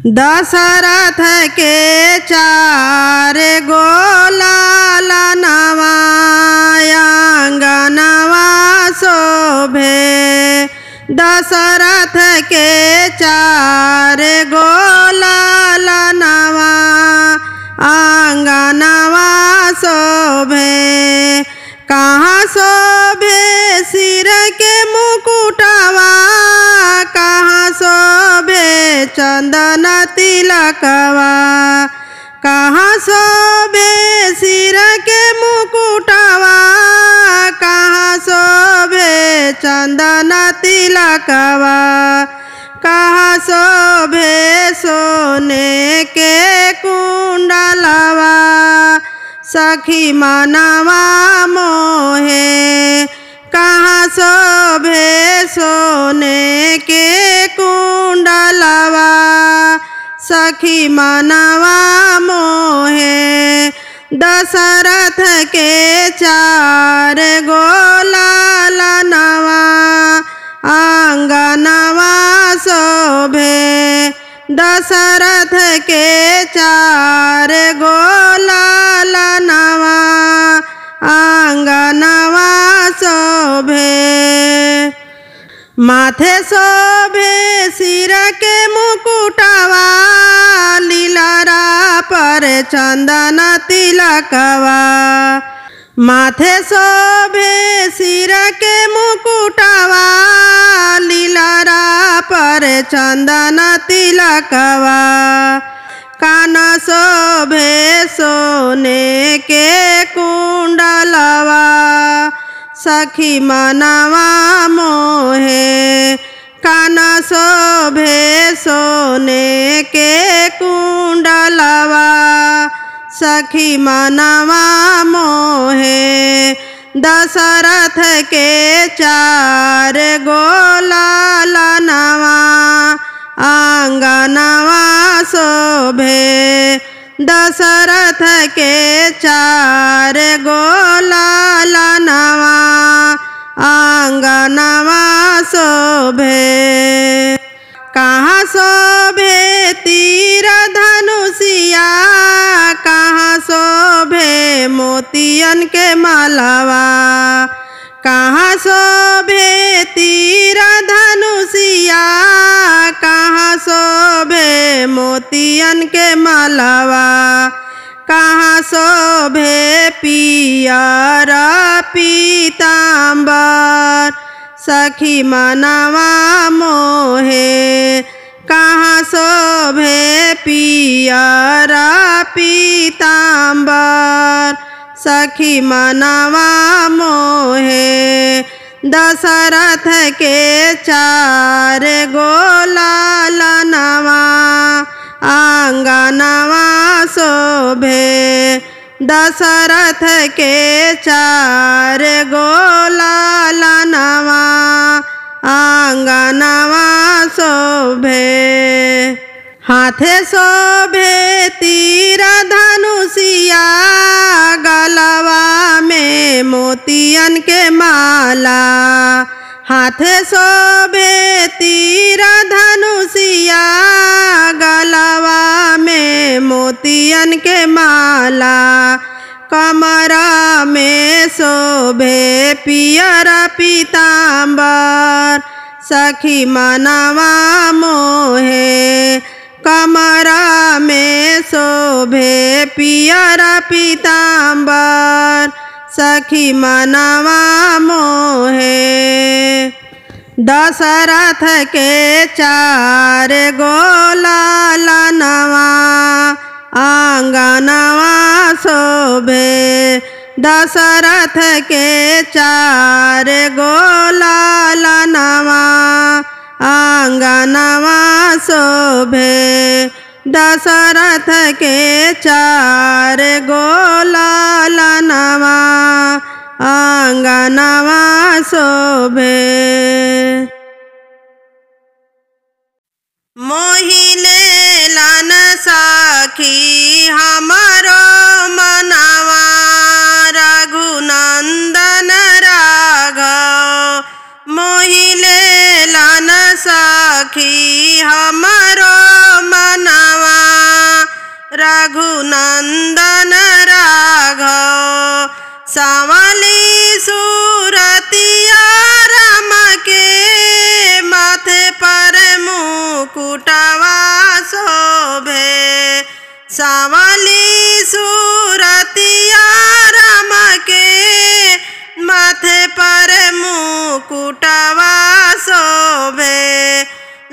दशरथ के चार गो लालनवा आंगनवा शोभे। दशरथ के चार गो लालनवा आंगनवा शोभे। कहाँ शोभे सिर के मुकुटवा, कहाँ शोभे चंदन तिलकवा। कहाँ शोभे सिर के मुकुटवा, कहाँ शोभे चंदन तिलकवा। कहाँ शोभे सोने के कुंडलवा, सखी मनवा मोहे। कहाँ शोभे सोने के कुंडलवा, सखी मनवा मोहे। दशरथ के चार गो लालनवा आंगनवा शोभे। दशरथ के चार गो लालनवा आंगनवा शोभे। माथे शोभे सिर के मुकुटवा, लीलरा पर चंदन तिलकवा। माथे शोभे सिर के मुकुटवा, लीलरा पर चंदन तिलकवा। कान शोभे सोने के कुंडलवा, सखी मनवा मोहे। कान शोभे सोने के कुंडलवा, सखी मनवा मोहे। दशरथ के चार गो लालनवा आंगनवा शोभे। दशरथ के चार गो लालनवा आंगनवा शोभे। कहाँ शोभे तीर धनुषिया, कहाँ शोभे मोतियन के मालावा। कहाँ शोभे तीर धनुषिया, कहाँ शोभे मोतियन के मालावा। कहाँ शोभे पियर पीतांबर, सखी मनवा मोहे। कहाँ शोभे पियर पीतांबर, सखी मनवा मोहे। दशरथ के चार गो लालनवा आंगनवा शोभे। दशरथ के चार गो लालनवा आंगनवा शोभे। हाथे शोभे तीर धनुषिया, गलवा में मोतियन के माला। हाथे शोभे तीर धनुषिया, गलवा में मोतियन के माला। कमरा में शोभे पियर पीतांबर, सखी मनवा मोहे। कमरा में शोभे पियर पीतांबर, सखी मनवा मोहे। दशरथ के चार गो लालनवा आंगनवा शोभे। दशरथ के चार गो लालनवा आंगनवा शोभे। दशरथ के चार गो लालनवा आंगनवा शोभे। मोहिले लन सखी हमारो मनवा, रघुनंदन राघव। मोहिले लन सखी हमारो मना मुकुटवा शोभे। सांवली सूरतिया राम के माथे पर मुकुटवा शोभे।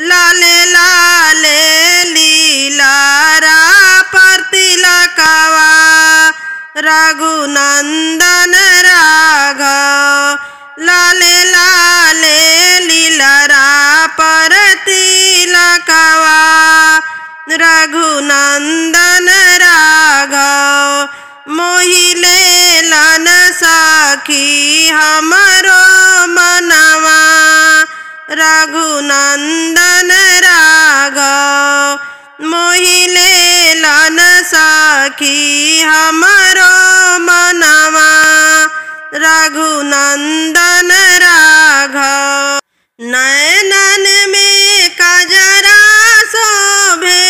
लाले लाले लीलारा पर तिलकवा रघुनंदन राघव। लाले लाले लीलारा पर तिलकवा रघुनंदन राघव। मोहिले लन सखी हमरो मनवा रघुनंदन राघव। मोहिले लन सखी हमरो मनवा रघुनंदन राघव। नयनन में कजरा शोभे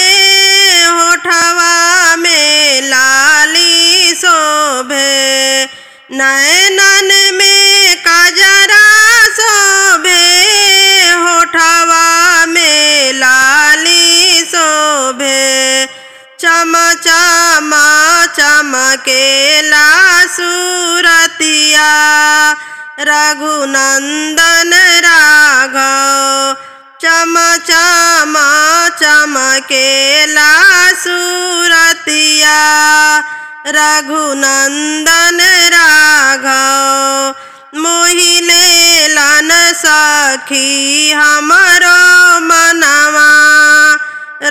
होठवा में लाली शोभे। नयनन में कजरा शोभे होठवा में लाली शोभे। चम चम चमकेला सूरतिया रघुनंदन राघव। चम चम चमकेला सूरतिया रघुनंदन राघव। मोहिले लन सखी हमरो मनवा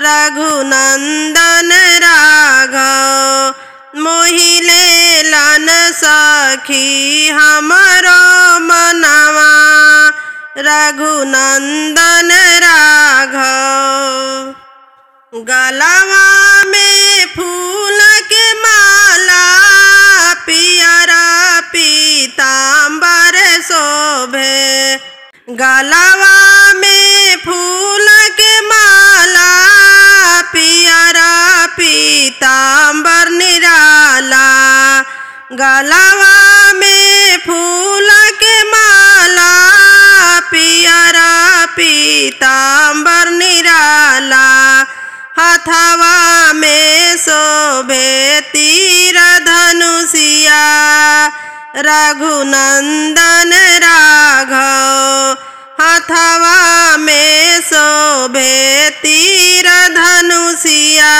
रघुनंदन राघव। मोहिले लन सखी हमरो मनवा रघुनंदन राघव। गलवा में फूल के माला पियरा पीतांबर शोभे। गलवा में फूल के माला पियरा पीतांबर निराला। गलवा में फूल के माला पियरा पीतांबर निराला। हथवा में शोभे तीर धनुषिया रघुनंदन राघव। हथवा में शोभे तीर धनुषिया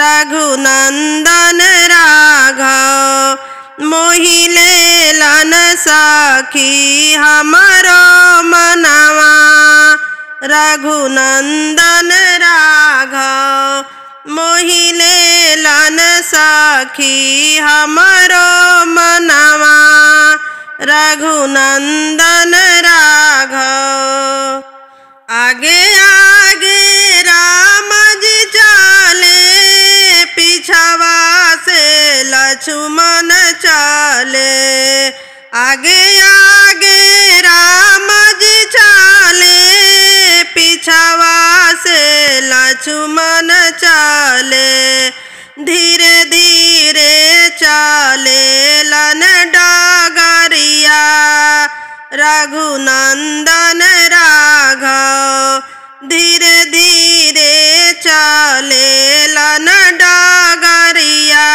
रघुनंदन राघव। मोहिले लन सखी हमरो मनवा रघुनंदन राघव। मोहिले लन सखी हमरो मनवा रघुनंदन राघव। आगे आगे राम जी चले पीछवा से लक्ष्मण चले। आगे आगे राम जी चले पीछवा से लक्ष्मण चले। धीरे धीरे चले लन डगरिया रघुनंदन राघव। धीरे धीरे चले लन डगरिया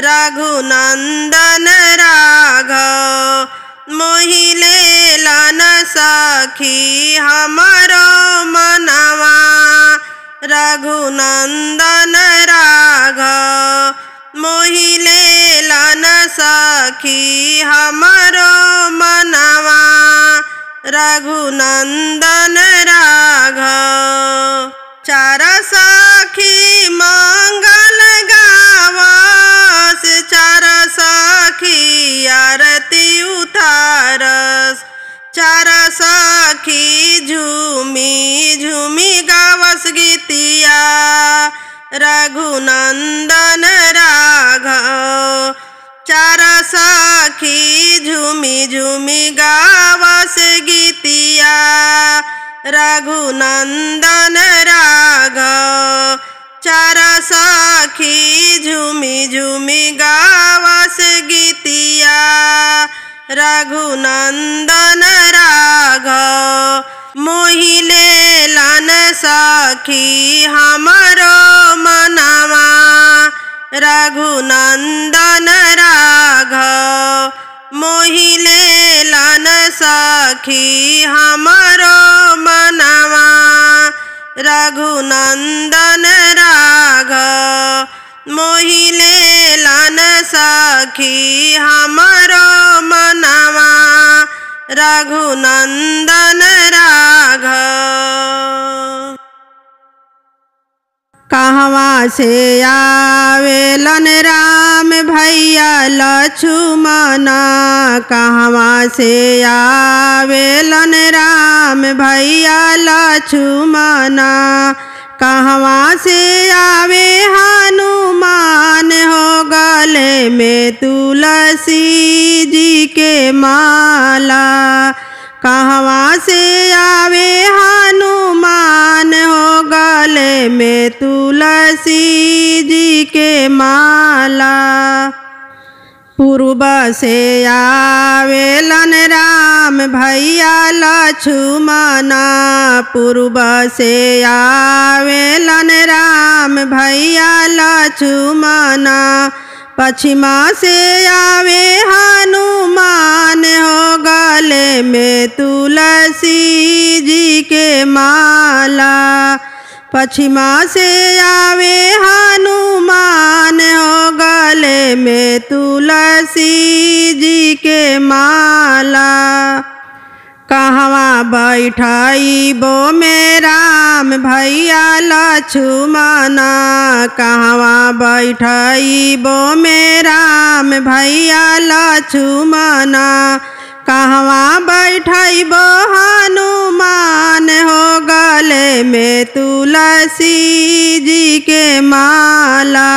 रघुनंदन राघव। मोहिले लन सखी हमरो मनवा रघुनंदन राघव। मोहिले लन सखी हमरो मनवा रघुनंदन राघव। चार सखी मंगल गावस चार सखी आरती उतारस। चार सखी झूमी झूमी गावस गीतिया रघुनंदन राघव। चार सखी झूमी झूमी गावस गीतिया रघुनंदन राघव। चार सखी झूमी झूमी गावस गीतिया रघुनंदन राघव। मोहि लेलन सखी हमरो मनवा रघुनंदन राघव। मोहि लेलन सखी हमरो मनवा रघुनंदन राघव। मोहि लेलन सखी हमरो मनवा रघुनंदन राघव। कहवा से आवेलन राम भैया लक्ष्मण। कहवा से आवेलन राम भैया लक्ष्मण। कहवा से आवे हनुमान हो गले में तुलसी जी के माला। कहवा से आवे हनुमान हो गले में तुलसी जी के माला। पूर्व से आवेलन राम भैया लक्ष्मण। पूर्व से आवेलन राम भैया लक्ष्मण। पश्चिमा से आवे हनुमान हो गले में तुलसी जी के माला। पश्चिमा से आवे हनुमान हो गले में तुलसी जी के माला। कहवा बैठाइबो में राम भैया लक्ष्मण। कहवा बैठाइबो में राम भैया लक्ष्मण। कहवा बैठाइबो हनुमान हो गले में तुलसी जी के माला।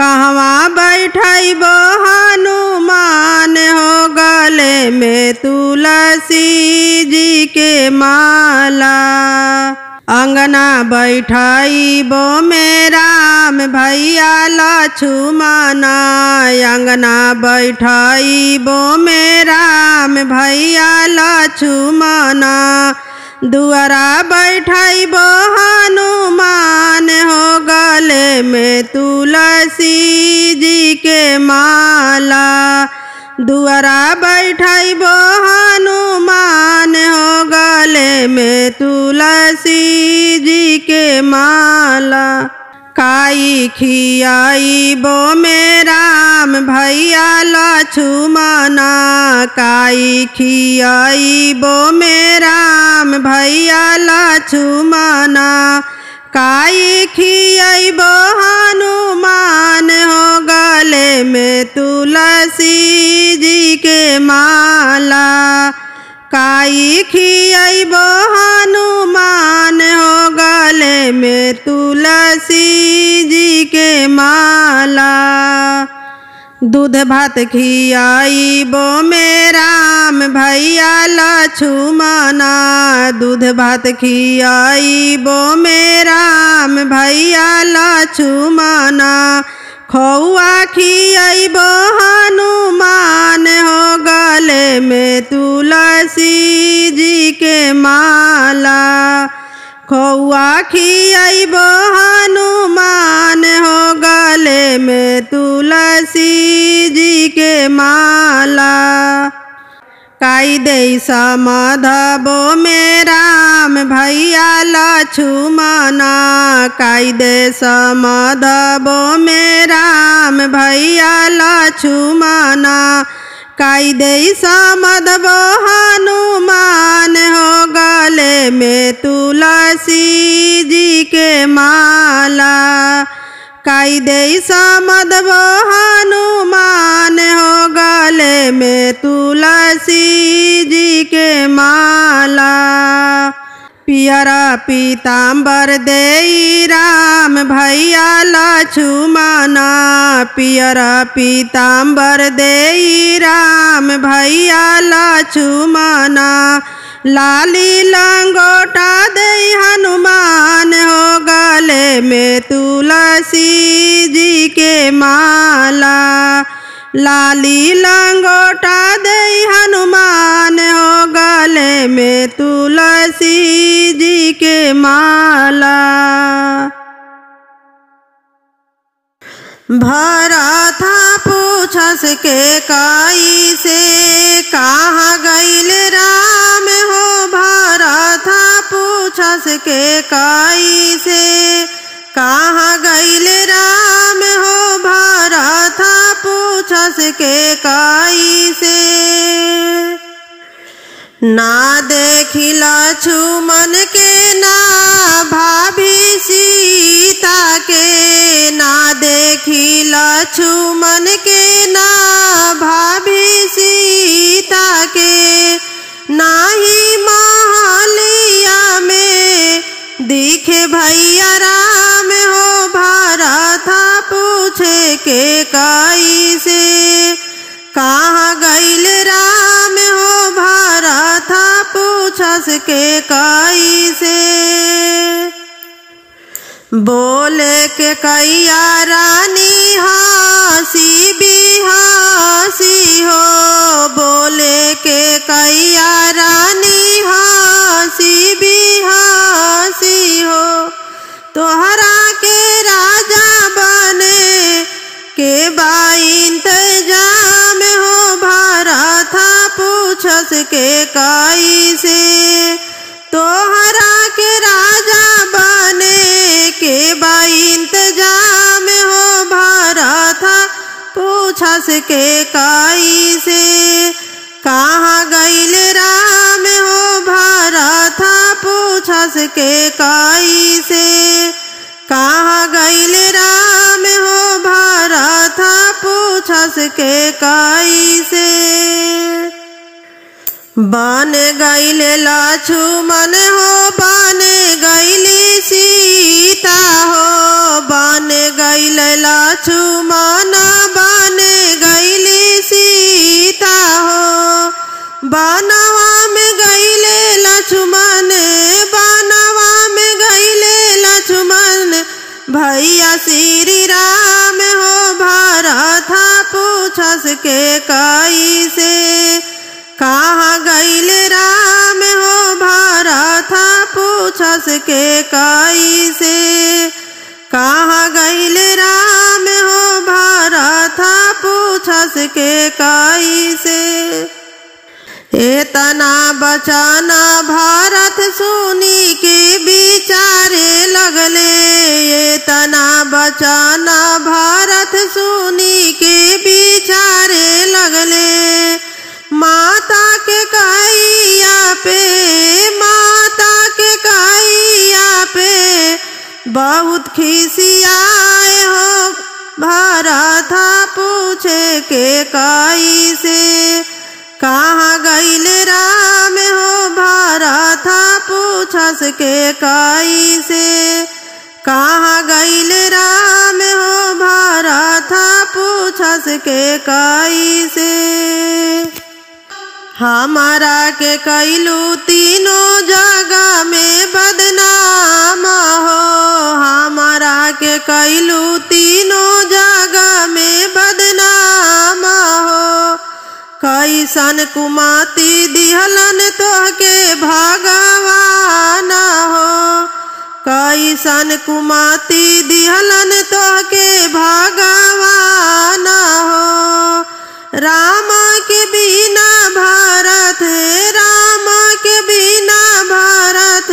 कहवा बैठाइबो हनुमान हो गले में तुलसी जी के माला। अंगना बैठाइबो में राम भैया लक्ष्मण। अंगना बैठाइबो में राम भैया लक्ष्मण। दुआरा बैठाइबो हनुमान हो गले में तुलसी जी के माला। दुआरा बैठाइबो हनुमान हो गले में तुलसी जी के माला। काई खियाइबो में राम भैया लक्ष्मण। काई खियाइबो में राम भैया लक्ष्मण। काई खियाइबो हनुमान हो गले में तुलसी जी के माला। काई खियाइबो हनुमान हो गले में तुलसी जी के माला। दूध भात खियाइबो में राम भैया लक्ष्मण। दूध भात खियाइबो में राम भैया लक्ष्मण। खौआ खियाइबो हनुमान हो गले में तुलसी जी के माला। खौआ खियाइबो हनुमान हो गले में तुलसी जी के माला। काई दे समधबो में राम भैया लक्ष्मण। काई दे समधबो में राम भैया लक्ष्मण। काई दे समधबो हनुमान हो गले में तुलसी जी के माला। काई दे समधबो हनुमान हो गले में तुलसी जी के माला। पियरा पीताम्बर देई राम भैया लक्ष्मण। पियरा पीताम्बर देई राम भैया लक्ष्मण। लाली लंगोटा देई हनुमान हो गले में तुलसी जी के माला। लाली लंगोटा देई हनुमान हो गले गले में तुलसी जी के माला। भरत पूछस के कई से कहाँ गईल राम हो। भरत पूछस के कई से कहाँ गईल राम हो। भरत पूछस के कई से ना देखी लक्ष्मण के ना भाभी सीता के। ना देखी लक्ष्मण के ना भाभी सीता के। नाही महलिया में दिखे भैया राम हो। भरत पूछे के कई से कहाँ गईल राम हो। भरत पूछस के कई से बोले के कैया रानी हंसी भी हंसी हो। बोले के कैया रानी हंसी भी हंसी हो। तोहरा के राजा बने के बा इंतजाम हो। भरत पूछस के कई से तोहरा के राजा बने के बा इंतजाम हो। भरत पूछस के कई से कहाँ गईल राम हो। भरत पूछस के कई से कहाँ गईल राम हो। भरत पूछस के कई से बन गईल लक्ष्मण हो। बन गईली सीता हो। बन गईल लक्ष्मण बन गईली सीता हो। बनवा में गईले लक्ष्मण बनवा में गईले लक्ष्मण भैया श्री राम हो। भरत पूछस के कई से कहाँ गईल राम हो। भरत पूछस के कई से कहाँ गईल राम हो। भरत पूछस के कई से इतना बचाना भरत सुनी के विचारे लगले। इतना बचाना भरत सुनी के विचारे लगले। माता के कैया पे माता के कैया पे बहुत खिसियाए हो। भरत पूछे के कई से कहाँ गईल राम हो। भरत पूछस के कई से कहाँ गईल राम हो। भरत पूछस के कई से हमारा के कैलू तीनों जगह में बदनाम हो। हमारा के कैलू तीनों जगह में बदनाम हो। कैसन कुमाती दिहलन तोहके भगवान हो। कैसन कुमाती दिहलन तोहके भगवान हो। राम के बिना भरत राम के बिना भरत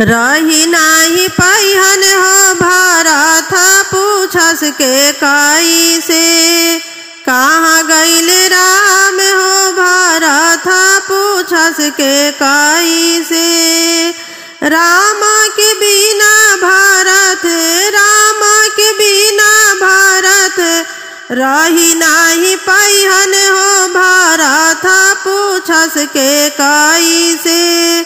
रही नाही पैहन हो। भरत पूछस के कई से कहाँ गईल राम हो। भरत पूछस के कई से राम के बिना भरत राम के बिना भरत रही नाही पैहन हो। भरत पूछस के कई से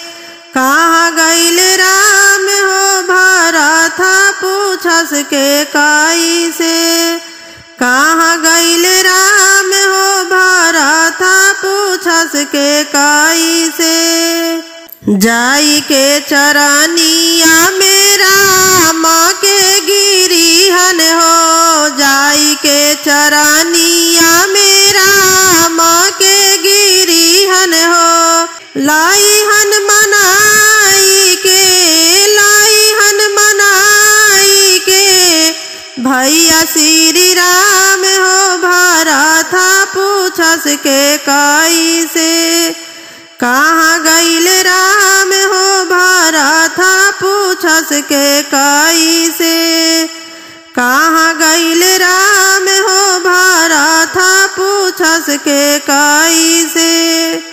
कहाँ गईल राम हो। भरत पूछस के कई से कहाँ गईल राम हो। भरत पूछस के कई से जाई के चरनिया में राम के गिरिहन हो। जाई के चरनिया में राम के गिरिहन हो। पूछस के कैसे। कहाँ गईल राम हो भरत पूछस के कैसे। कहाँ गईल राम हो भरत पूछस के कैसे।